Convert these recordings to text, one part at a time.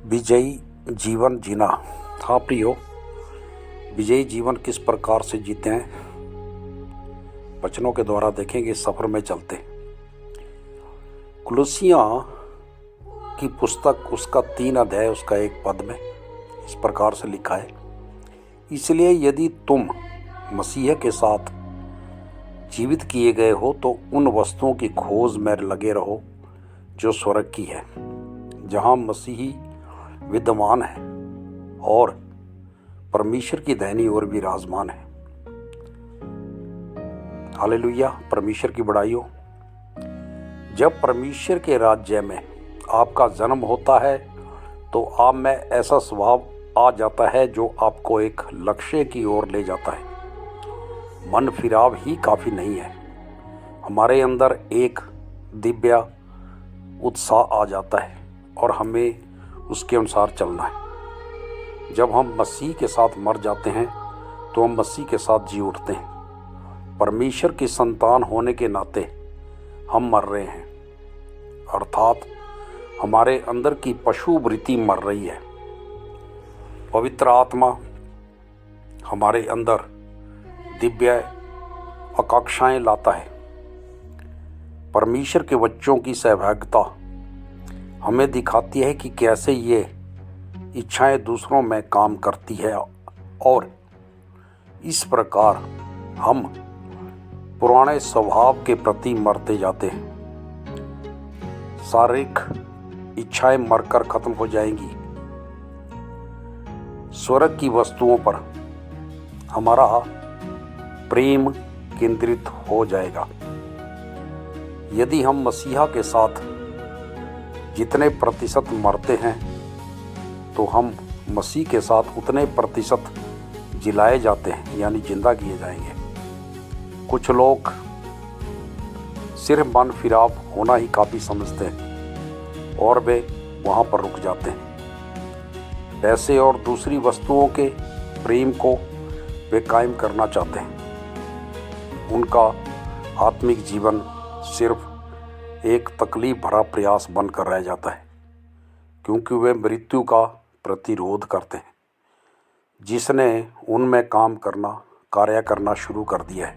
विजयी जीवन जीना। हाँ प्रियो, विजयी जीवन किस प्रकार से जीते हैं, वचनों के द्वारा देखेंगे इस सफर में चलते। कुलुसियाँ की पुस्तक उसका 3 अध्याय उसका 1 पद में इस प्रकार से लिखा है, इसलिए यदि तुम मसीह के साथ जीवित किए गए हो तो उन वस्तुओं की खोज में लगे रहो जो स्वर्ग की है, जहाँ मसीही विद्यमान है और परमेश्वर की दाहिनी ओर विराजमान है। हालेलुया, परमेश्वर की बड़ाई हो। जब परमेश्वर के राज्य में आपका जन्म होता है तो आप में ऐसा स्वभाव आ जाता है जो आपको एक लक्ष्य की ओर ले जाता है। मन फिराव ही काफ़ी नहीं है, हमारे अंदर एक दिव्य उत्साह आ जाता है और हमें उसके अनुसार चलना है। जब हम मसीह के साथ मर जाते हैं तो हम मसीह के साथ जी उठते हैं। परमेश्वर की संतान होने के नाते हम मर रहे हैं, अर्थात हमारे अंदर की पशु वृत्ति मर रही है। पवित्र आत्मा हमारे अंदर दिव्य आकांक्षाएं लाता है। परमेश्वर के बच्चों की सहभागिता हमें दिखाती है कि कैसे ये इच्छाएं दूसरों में काम करती है और इस प्रकार हम पुराने स्वभाव के प्रति मरते जाते हैं। शारीरिक इच्छाएं मरकर खत्म हो जाएंगी। स्वर्ग की वस्तुओं पर हमारा प्रेम केंद्रित हो जाएगा। यदि हम मसीहा के साथ जितने प्रतिशत मरते हैं तो हम मसीह के साथ उतने प्रतिशत जिलाए जाते हैं, यानी जिंदा किए जाएंगे। कुछ लोग सिर्फ मन फिराव होना ही काफ़ी समझते हैं और वे वहाँ पर रुक जाते हैं। पैसे और दूसरी वस्तुओं के प्रेम को वे कायम करना चाहते हैं। उनका आत्मिक जीवन सिर्फ एक तकलीफ भरा प्रयास बनकर रह जाता है, क्योंकि वे मृत्यु का प्रतिरोध करते हैं जिसने उनमें कार्य करना शुरू कर दिया है।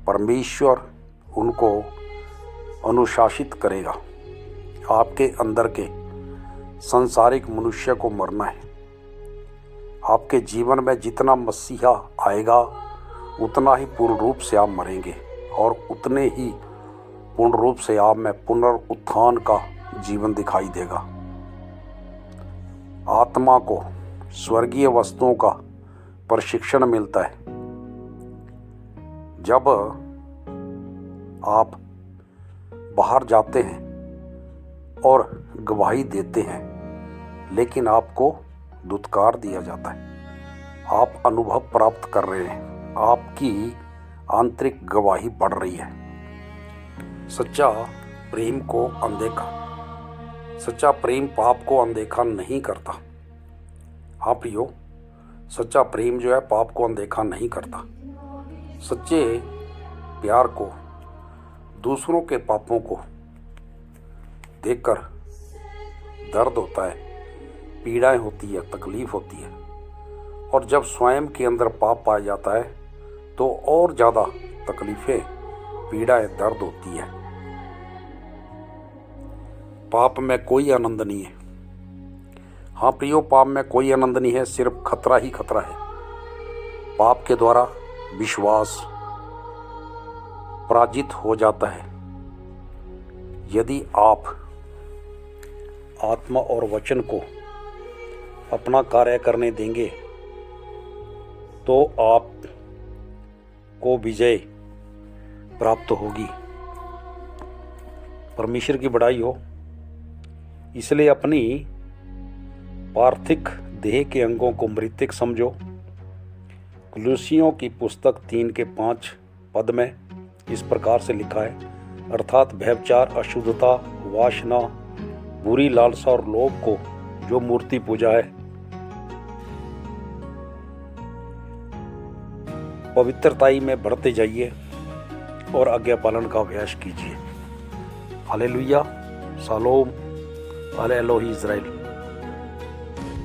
परमेश्वर उनको अनुशासित करेगा। आपके अंदर के सांसारिक मनुष्य को मरना है। आपके जीवन में जितना मसीहा आएगा उतना ही पूर्ण रूप से आप मरेंगे और उतने ही पूर्ण रूप से आप में पुनरुत्थान का जीवन दिखाई देगा। आत्मा को स्वर्गीय वस्तुओं का प्रशिक्षण मिलता है। जब आप बाहर जाते हैं और गवाही देते हैं, लेकिन आपको दुत्कार दिया जाता है, आप अनुभव प्राप्त कर रहे हैं, आपकी आंतरिक गवाही बढ़ रही है। सच्चा प्रेम पाप को अनदेखा नहीं करता। हाँ प्रियो, सच्चा प्रेम जो है पाप को अनदेखा नहीं करता। सच्चे प्यार को, दूसरों के पापों को देखकर दर्द होता है, पीड़ाएं होती है, तकलीफ होती है, और जब स्वयं के अंदर पाप पाया जाता है तो और ज़्यादा तकलीफ़ें, पीड़ाएं, दर्द होती है। पाप में कोई आनंद नहीं है। हाँ प्रियो, पाप में कोई आनंद नहीं है, सिर्फ खतरा ही खतरा है। पाप के द्वारा विश्वास पराजित हो जाता है। यदि आप आत्मा और वचन को अपना कार्य करने देंगे तो आप को विजय प्राप्त होगी। परमेश्वर की बड़ाई हो। इसलिए अपनी पार्थिव देह के अंगों को मृतिक समझो। कुलुसियों की पुस्तक 3 के 5 पद में इस प्रकार से लिखा है, अर्थात व्यभिचार, अशुद्धता, वासना, बुरी लालसा और लोभ को जो मूर्ति पूजा है, पवित्रताई में बढ़ते जाइए और आज्ञा पालन का अभ्यास कीजिए। हालेलुया, शालोम, हाले एलोही इज़राइल।